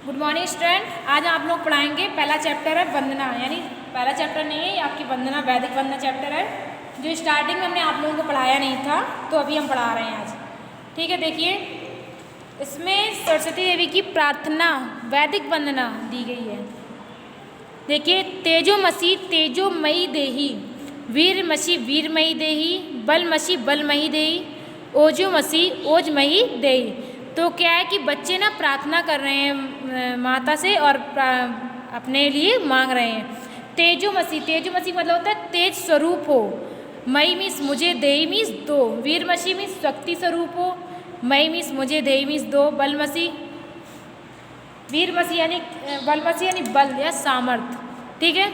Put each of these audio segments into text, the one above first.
Good morning student. आज आप लोग पढ़ाएंगे पहला चैप्टर है वंदना, यानी पहला चैप्टर नहीं है, आपकी वंदना वैदिक वंदना चैप्टर है जो स्टार्टिंग में हमने आप लोगों को पढ़ाया नहीं था, तो अभी हम पढ़ा रहे हैं आज। ठीक है, देखिए इसमें सरस्वती देवी की प्रार्थना वैदिक वंदना दी गई है। देखिए, तेजोमसी तेजोमयी देही, वीरमसी वीरमयी देही, बलमसी बलमयी देही, ओजोमसी ओजमयी देही। तो क्या है कि बच्चे ना प्रार्थना कर रहे हैं माता से और अपने लिए मांग रहे हैं। तेजोमसी मतलब होता है तेज स्वरूप हो। मई मीन्स मुझे, देई मीन्स दो, वीरमसी मीन्स शक्ति स्वरूप हो, मई मीन्स मुझे, देई मीन्स दो, बलमसी वीरमसी यानी बलमसी यानी बल या सामर्थ्य। ठीक है,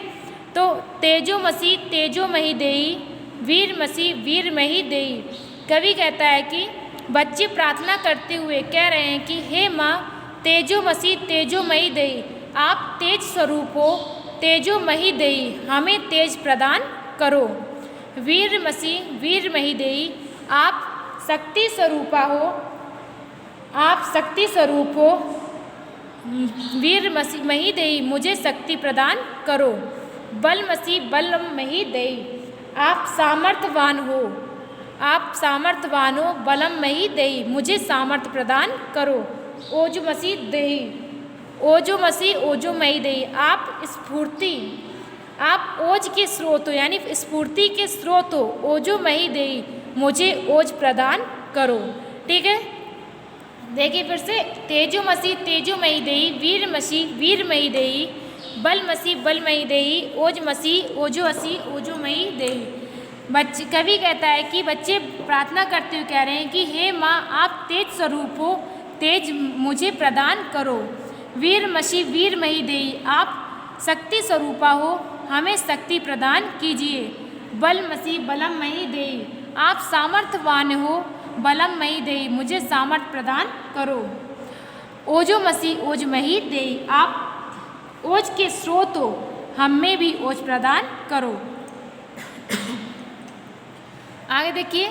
तो तेजोमसी तेजोमयी देई, वीरमसी वीरमयी देई। कवि कहता है कि बच्चे प्रार्थना करते हुए कह रहे हैं कि हे माँ तेजोमसी तेजोमयी देई, आप तेज स्वरूप हो, तेजोमयी देई, हमें तेज प्रदान करो। वीरमसी वीरमयी देई, आप शक्ति स्वरूपा हो, आप शक्ति स्वरूप हो, वीरमसी मही देई, मुझे शक्ति प्रदान करो। बलमसी बलमयी देई, आप सामर्थ्यवान हो, आप सामर्थ्यवान हो, बलमयी देई, मुझे सामर्थ्य प्रदान करो। ओजोमसी देई, ओजोमसी ओजोमयी देई, आप स्फूर्ति, आप ओज के स्रोत हो, यानी स्फूर्ति के स्रोत हो, ओजोमयी देई, मुझे ओज प्रदान करो। ठीक है, देखिए फिर से, तेजोमसी तेजोमयी देई, वीरमसी वीरमयी देई, बलमसी बलमयी देई, ओजमसी ओजोमसी ओजोमयी देई। बच्चे, कवि कहता है कि बच्चे प्रार्थना करते हुए कह रहे हैं कि हे माँ आप तेज स्वरूप हो, तेज मुझे प्रदान करो। वीरमसी वीरमयी देई, आप शक्ति स्वरूपा हो, हमें शक्ति प्रदान कीजिए। बलमसी बलमयी देई, आप सामर्थ्यवान हो, बलमयी देई, मुझे सामर्थ्य प्रदान करो। ओजोमसी ओजमयी देई, आप ओज के स्रोत हो, हमें भी ओज प्रदान करो। आगे देखिए,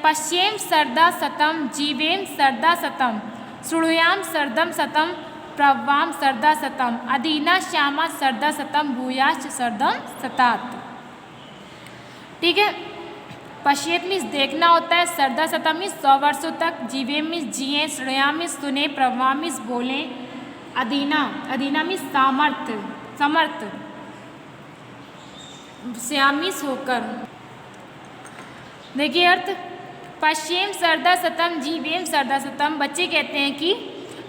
पश्येम सरदा सतम, जीवेम सरदा सतम, श्रुणुयाम सरदम सतम, प्रवाम सरदा सतम, अदीना श्यामा सरदा सतम, भूयाश्च सरदम सतात। ठीक है, पश्येत मीन्स देखना होता है, सरदा सतम मीन्स 100 वर्षों तक, जीवेम मीन्स जिए, श्रुणुयाम मीन्स सुने, प्रवाम मीन्स बोले, अदीना मीन्स सामर्थ्य समर्थ, श्यामीस होकर। देखिए अर्थ, पश्येम सरदा सतम जीवेम सरदा सतम। बच्चे कहते हैं कि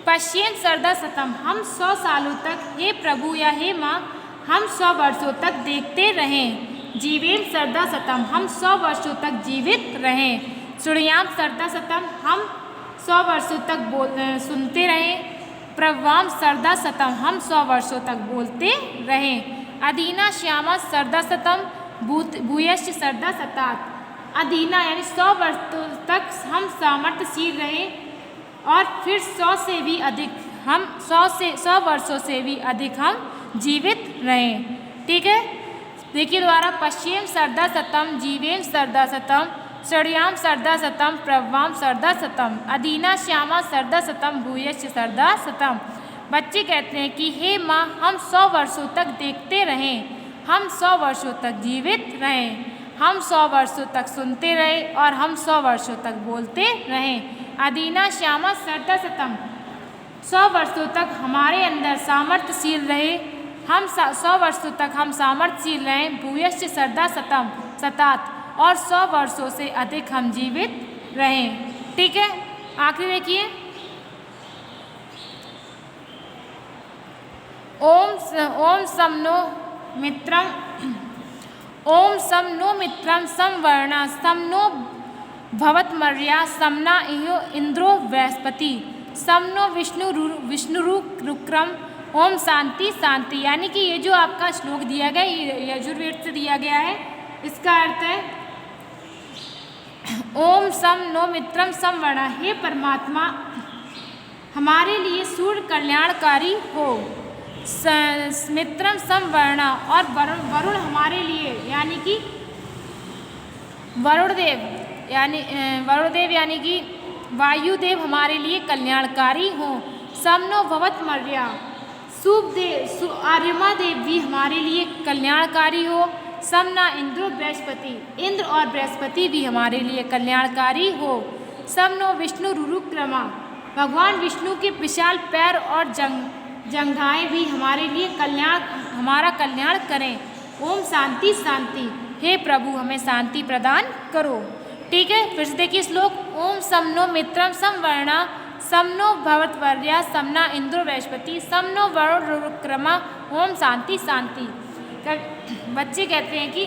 पश्येम सरदा सतम, हम 100 सालों तक, हे प्रभु या हे माँ हम 100 वर्षों तक देखते रहें। जीवेम सरदा सतम, हम 100 वर्षों तक जीवित रहें। श्रुणुयाम सरदा सतम, हम 100 वर्षों तक सुनते रहें। प्रवाम सरदा सतम, हम 100 वर्षों तक बोलते रहें। अदीना श्यामा सरदा सतम, भूयश्च सरदा सतात। अदीना यानी 100 वर्षों तक हम सामर्थ्यशील रहें और फिर 100 से भी अधिक, हम 100 वर्षों से भी अधिक हम जीवित रहें। ठीक है, देखिए दोबारा, पश्येम सरदा सतम, जीवेम सरदा सतम, श्रुणुयाम सरदा सतम, प्रवाम सरदा सतम, अदीना श्यामा सरदा सतम, भूयश्च सरदा सतम। बच्चे कहते हैं कि हे माँ हम 100 वर्षों तक देखते रहें, हम 100 वर्षों तक जीवित रहें, हम 100 वर्षों तक सुनते रहे और हम 100 वर्षों तक बोलते रहें। अदीना श्यामा सरदा सतम, 100 वर्षों तक हमारे अंदर सामर्थ्यशील रहे, हम 100 वर्षों तक हम सामर्थ्यशील रहें। भूयश्च सरदा सतम सतात, और 100 वर्षों से अधिक हम जीवित रहें। ठीक है, आखिरी देखिए, ओम सम नो मित्रम, ओम सम नो मित्रम सम वर्णा सम नो भवत्मर्या समना इहो इंद्रो बृहस्पति, सम नो विष्णुरुक्रम, ओम शांति शांति। यानी कि ये जो आपका श्लोक दिया गया, ये यजुर्वेद से दिया गया है, इसका अर्थ है ओम सम नो मित्रम सम वर्णा, हे परमात्मा हमारे लिए सूर्य कल्याणकारी हो, मित्रम समवर्णा, और वरुण हमारे लिए, यानी कि वरुणदेव यानी कि वायुदेव हमारे लिए कल्याणकारी हों। समनो भवत मर्या। आर्यमा देव भी हमारे लिए कल्याणकारी हो। समना इंद्रो बृहस्पति, इंद्र और बृहस्पति भी हमारे लिए कल्याणकारी हो। समनो विष्णु रुरुक्रमा, भगवान विष्णु के विशाल पैर और जंघाएं भी हमारे लिए हमारा कल्याण करें। ओम शांति शांति। हे प्रभु हमें शांति प्रदान करो। ठीक है, फिर से देखिए श्लोक। ओम समनो मित्रम समवर्णा, समनो भवत्वर्या, समना इंद्रो बृहस्पति, समनो वरुण रुरुक्रमा, ओम शांति शांति। बच्चे कहते हैं कि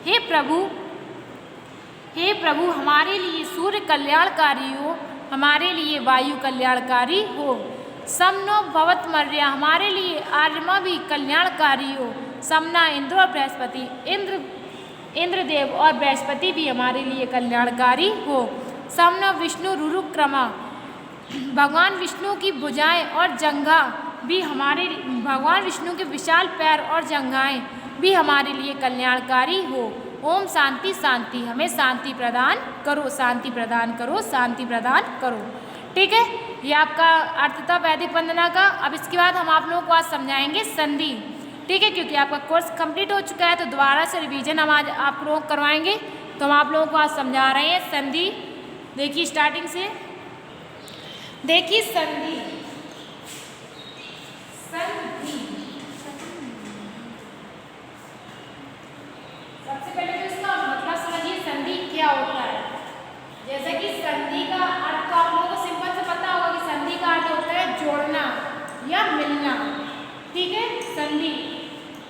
हे प्रभु हमारे लिए सूर्य कल्याणकारी हो, हमारे लिए वायु कल्याणकारी हो। समनो भवत्मर्या, हमारे लिए आर्यमा भी कल्याणकारी हो। समना इंद्र और बृहस्पति, इंद्रदेव और बृहस्पति भी हमारे लिए कल्याणकारी हो। समनो विष्णु रुरुक्रमा, भगवान विष्णु की भुजाएं और जंघा भी भगवान विष्णु के विशाल पैर और जंघाएं भी हमारे लिए कल्याणकारी हो। ओम शांति शांति। हमें शांति प्रदान करो, शांति प्रदान करो, शांति प्रदान करो। ठीक है, ये आपका अर्थ था वैदिक वंदना का। अब इसके बाद हम आप लोगों को आज समझाएंगे संधि। ठीक है, क्योंकि आपका कोर्स कंप्लीट हो चुका है तो दोबारा से रिवीजन हम आज आप लोग करवाएंगे। तो हम आप लोगों को आज समझा रहे हैं संधि। देखिए स्टार्टिंग से देखिए संधि। सबसे पहले तो इसका मतलब समझिए संधि क्या होता है। जैसे कि संधि का अर्थ तो आप लोगों को सिंपल से पता होगा कि संधि का अर्थ होता है जोड़ना या मिलना। ठीक है, संधि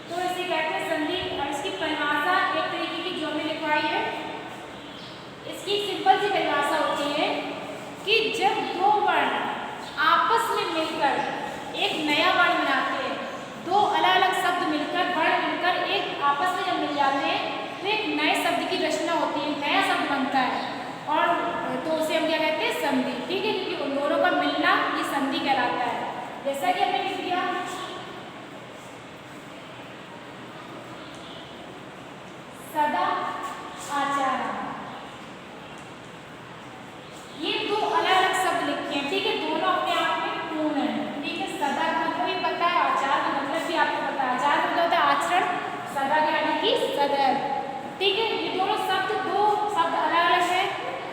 तो इसे कहते हैं संधि। और इसकी परिभाषा एक तरीके की जो हमने लिखवाई है, इसकी सिंपल सी परिभाषा होती है कि जब दो वर्ण आपस में मिलकर एक नया वर्ण बनाते हैं, दो अलग अलग शब्द मिलकर वर्ण मिलकर एक आपस में जब मिल जाते हैं तो एक नए शब्द की रचना होती है, नया शब्द बनता है और तो उसे हम क्या कहते हैं संधि। ठीक है, क्योंकि उन दोनों का मिलना ये संधि कहलाता है। जैसा कि हमने लिख दिया सदा आचारा, ये दो अलग अलग शब्द लिखे हैं। ठीक है, दोनों अपने आप में पूर्ण है। ठीक है, सदा का मतलब भी पता है, आचार का मतलब भी आपको पता है। आचार मतलब होता है आचरण, सदा यानी कि सदैव। ठीक है, ये दोनों शब्द दो शब्द अलग अलग है,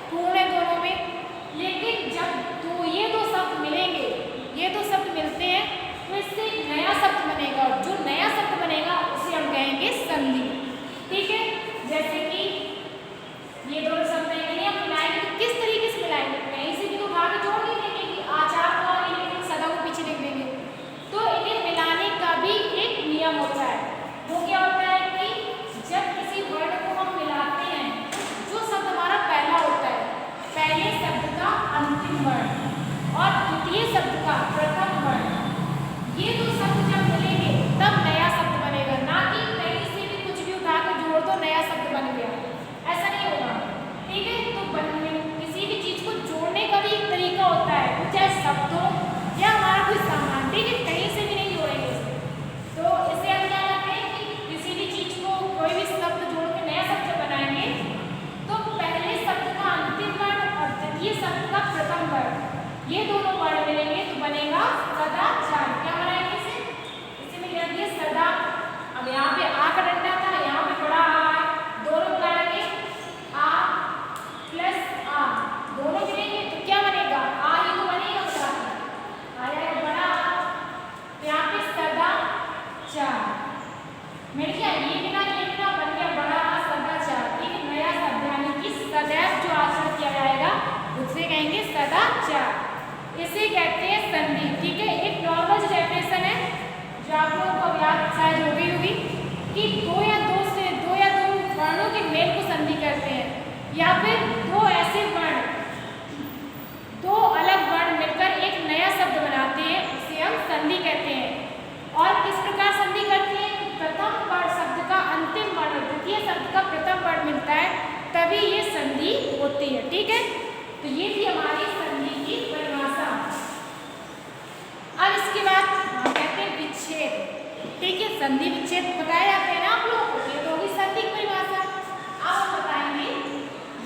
पूर्ण है दोनों में। लेकिन जब ये दो शब्द मिलेंगे, ये दो शब्द मिलते हैं तो इससे एक नया शब्द बनेगा और जो नया शब्द बनेगा उसे हम कहेंगे संधि। ठीक है, जैसे कि ये दोनों शब्द नहीं हम मिलाएंगे तो किस तरीके से मिलाएंगे, कहीं से भी तो उठा के जोड़ नहीं देंगे कि आचार को और ये सदा को पीछे लिख देंगे। तो इन्हें मिलाने का भी एक नियम होता है। वो क्या होता है कि जब किसी वर्ड को हम मिलाते हैं, जो शब्द हमारा पहला होता है, पहले शब्द का अंतिम वर्ण और द्वितीय शब्द का प्रथम वर्ण, ये दो शब्द जब मिलेंगे तब नया शब्द बनेगा। ना कि कहीं से भी कुछ भी उठा कर जोड़ दो नया शब्द बन गया, ऐसा नहीं होगा। ठीक है, तो किसी भी चीज को जोड़ने का भी एक तरीका होता है, वो चाहे शब्द हो या हमारा कोई सामान। ठीक है, कहीं से भी नहीं जोड़ेंगे इसे। तो इससे हम क्या करते हैं कि किसी भी चीज को कोई भी शब्द जोड़ के नया शब्द बनाएंगे तो पहले शब्द का अंतिम वर्ण और द्वितीय शब्द का प्रथम वर्ण, ये दोनों वर्ण मिलेंगे तो बनेगा सदाचार। क्या बनाएंगे इसे में लिख दिया सदा। अब यहाँ पे आ का डंडा था, यहाँ पे बड़ा आ है, दोनों मिलाएंगे आ प्लस आ, दोनों मिलेंगे तो क्या बनेगा, आ ही तो बनेगा, आ जाएगा बड़ा आ। तो यहाँ पे सदाचार मिल गया, ये बिना बन गया बड़ा आ सदाचार। ठीक है, नया शब्द यानी कि सदैव जो आचरण किया जाएगा उसे कहेंगे सदाचार। इसे कहते हैं संधि। ठीक है, एक नॉर्मल डेफिनेशन है जो आप लोगों को याद शायद हो गई होगी कि दो या दो वर्णों के मेल को संधि कहते हैं, या फिर दो ऐसे वर्ण, दो अलग वर्ण मिलकर एक नया शब्द बनाते हैं, उसे हम संधि कहते हैं। और किस प्रकार संधि करते हैं, प्रथम वर्ण शब्द का अंतिम वर्ण द्वितीय शब्द का प्रथम वर्ण मिलता है तभी ये संधि होती है। ठीक है, तो ये थी हमारी संधि की परिभाषा। अब इसके बाद हम कहते हैं विच्छेद। ठीक है, संधि विच्छेद बताए जाते हैं ना आप लोगों को, ये तो होगी संधि की परिभाषा। अब हम बताएंगे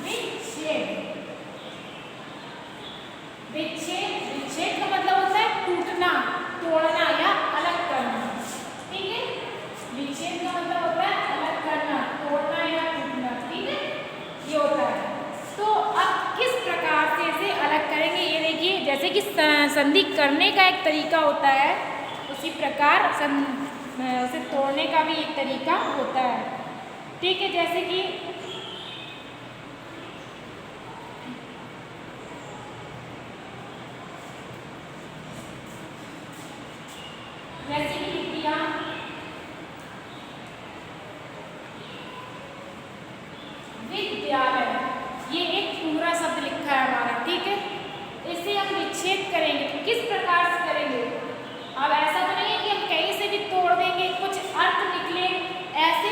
विच्छेद। विच्छेद का मतलब जैसे कि संधि करने का एक तरीका होता है, उसी प्रकार उसे तोड़ने का भी एक तरीका होता है। ठीक है, जैसे कि विद्या, विद्यालय, ये एक पूरा शब्द लिखा है हमारा। ठीक है, इसे हम विच्छेद करेंगे तो किस प्रकार से करेंगे? अब ऐसा तो नहीं है कि हम कहीं से भी तोड़ देंगे, कुछ अर्थ निकले ऐसे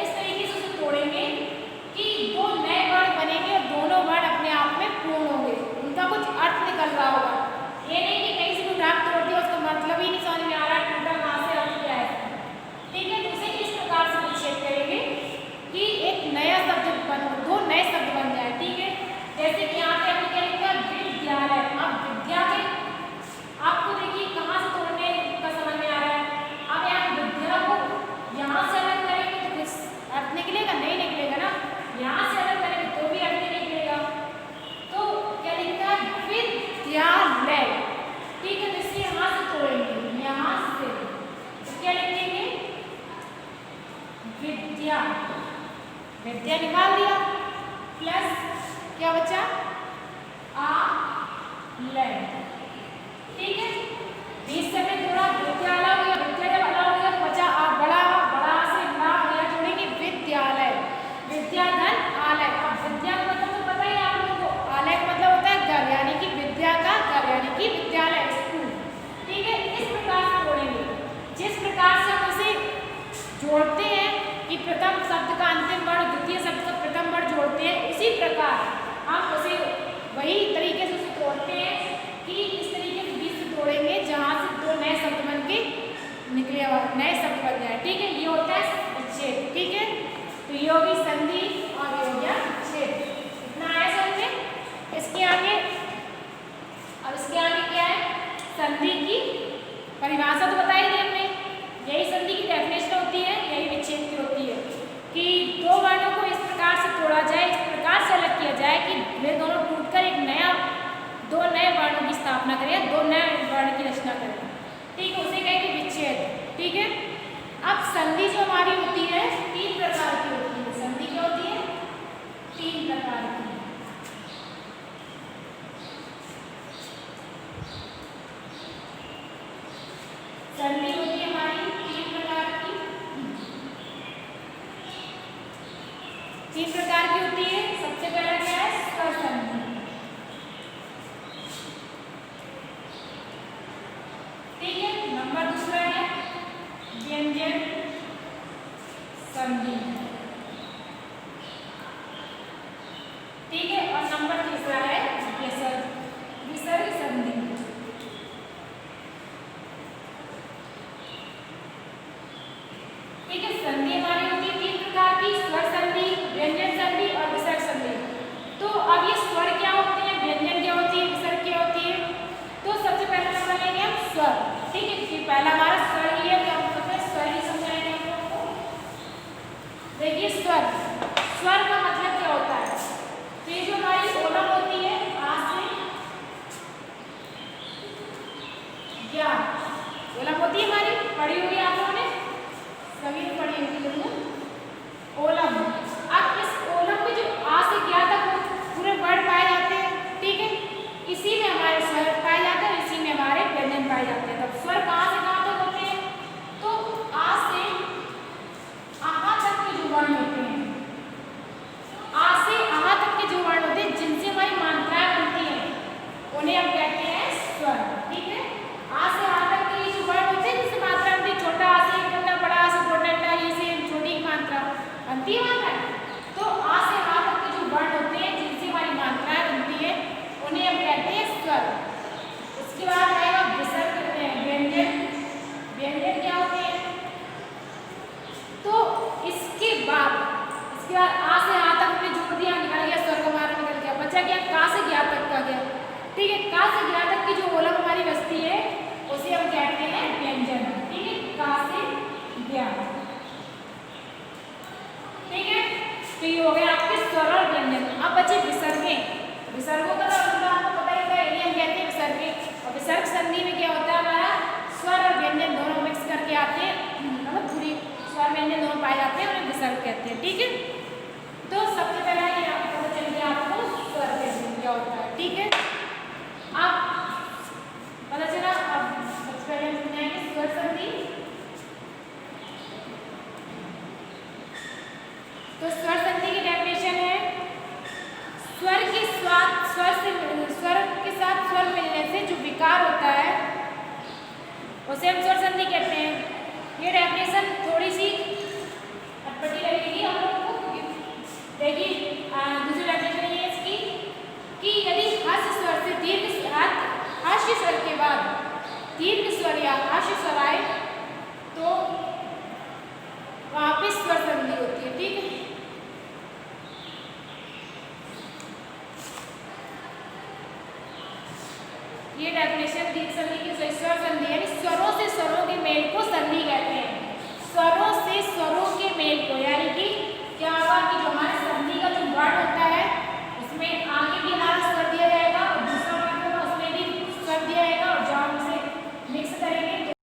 इस तरीके से उसे तोड़ेंगे कि दो नए वर्ण बनेंगे और दोनों वर्ण अपने आप में पूर्ण होंगे, उनका कुछ अर्थ निकल रहा होगा। ये नहीं कि कहीं से भी राग तोड़ दिया, उसका मतलब ही नहीं समझ में आ रहा है, टूटा कहाँ से अर्थ क्या है। ठीक है, तो उसे इस प्रकार से विच्छेद करेंगे कि एक नया शब्द दो नए शब्द बन जाए। ठीक है, जैसे कि यहाँ पे हमने क्या लिखा है? विद्यालय। अब विद्या के आपको देखिए कहाँ से तोड़ने का समझ में आ रहा है। अब यहाँ विद्या को यहाँ से अलग करेंगे तो कुछ अर्थ निकलेगा? नहीं निकलेगा ना। यहाँ से अलग करेंगे तो भी अर्थ नहीं निकलेगा। तो क्या लिखता है? विद्यालय। ठीक है, तो इसे यहाँ से तोड़ेंगे, यहाँ से तो क्या लिखेंगे? विद्या, विद्या निकाल दिया, प्लस क्या बचा? आ लय। ठीक है, बीच से में थोड़ा विद्या अलग हो गया, विद्या जब अलग हो गया तो बचा आ, बड़ा बड़ा से ला या जोड़ेंगे विद्यालय, विद्याधन आलय। अब विद्या का मतलब तो पता ही आप लोगों को, आलय का मतलब होता है घर, यानी कि विद्या का घर यानी कि विद्यालय, स्कूल। ठीक है, इस प्रकार से जोड़ेंगे। जिस प्रकार से हम उसे जोड़ते हैं कि प्रथम शब्द का अंतिम वर्ण द्वितीय शब्द का प्रथम वर्ण जोड़ते हैं, उसी प्रकार हम उसे वही तरीके से उसे तोड़ते हैं कि इस तरीके से बीच से तोड़ेंगे जहाँ से दो नए शब्द बन के निकले और नए शब्द बन जाए। ठीक है, ये होता है विच्छेद। ठीक है, तो ये होगी संधि और ये हो गया विच्छेद। इतना आया समझ में? इसके आगे, अब इसके आगे क्या है? संधि की परिभाषा तो बताई दी हमने, यही संधि की डेफिनेशन होती है, यही विच्छेद की होती है कि दो वर्णों को इस प्रकार से तोड़ा जाए, इस प्रकार से अलग किया जाए कि वे दोनों टूटकर एक नया, दो नए वर्णों की स्थापना करें, दो नए वर्ण की रचना करें। ठीक है, उसे कहेंगे विच्छेद। ठीक है, अब संधि जो हमारी होती है तीन प्रकार की होती है। संधि क्या होती है? तीन प्रकार की। संधि होती है हमारी तीन प्रकार की। तीन प्रकार की होती है। सबसे पहला क्या है? स्वर संधि। ठीक है, नंबर दूसरा है व्यंजन संधि। ठीक है, और नंबर तीसरा है विसर्ग संधि। ठीक है, संधि हमारी होती है तीन प्रकार की, स्वर संधि, व्यंजन संधि और विसर्ग संधि। तो अब ये स्वर क्या होते हैं, व्यंजन क्या होती है, विसर्ग क्या होती है? तो सबसे पहले समझ लेंगे हम स्वर। ठीक है, क्योंकि पहला हमारा स्वर ही है, तो हम सबसे स्वर ही समझाएंगे हम लोग को। देखिए स्वर, स्वर का मतलब क्या होता है? तो ये जो हमारी ओलम होती है, आ से या ओलम होती है हमारी, पढ़ी हुई आप लोगों ने, सभी पढ़ी होगी ओलम। अब इस ओलम में जो आ से क्या तक पूरे वर्ड पाए जाते हैं। ठीक है, इसी में हमारे स्वर पाए जाते हैं, इसी में हमारे व्यंजन पाए जाते हैं। तब स्वर कहाँ से कहाँ तक होते हैं? तो आ से आहा तक के जो वर्ण होते हैं, आ से आहा तक के जो वर्ण होते हैं जिनसे हमारी मात्राएं बनती हैं, उन्हें हम कहते हैं स्वर। ठीक है, आ से आहा तक के जो वर्ण होते हैं जिनसे मात्रा बनती है, छोटा आ से एक डंडा, बड़ा आ से दो डंडा, ये से छोटी मात्रा बनती है। उसे हम स्वर संधि कहते हैं। ये डेफिनेशन थोड़ी सी अटपटी लगेगी हम लोगों को। देखिए दूसरी डेफिनेशन ये है इसकी कि यदि हास्य स्वर से हास्य स्वर के बाद दीर्घ स्वर या हास्य स्वर आए तो वहाँ पे स्वर संधि होती है। ठीक है, ये डेफिनेशन दीर्घ संधि की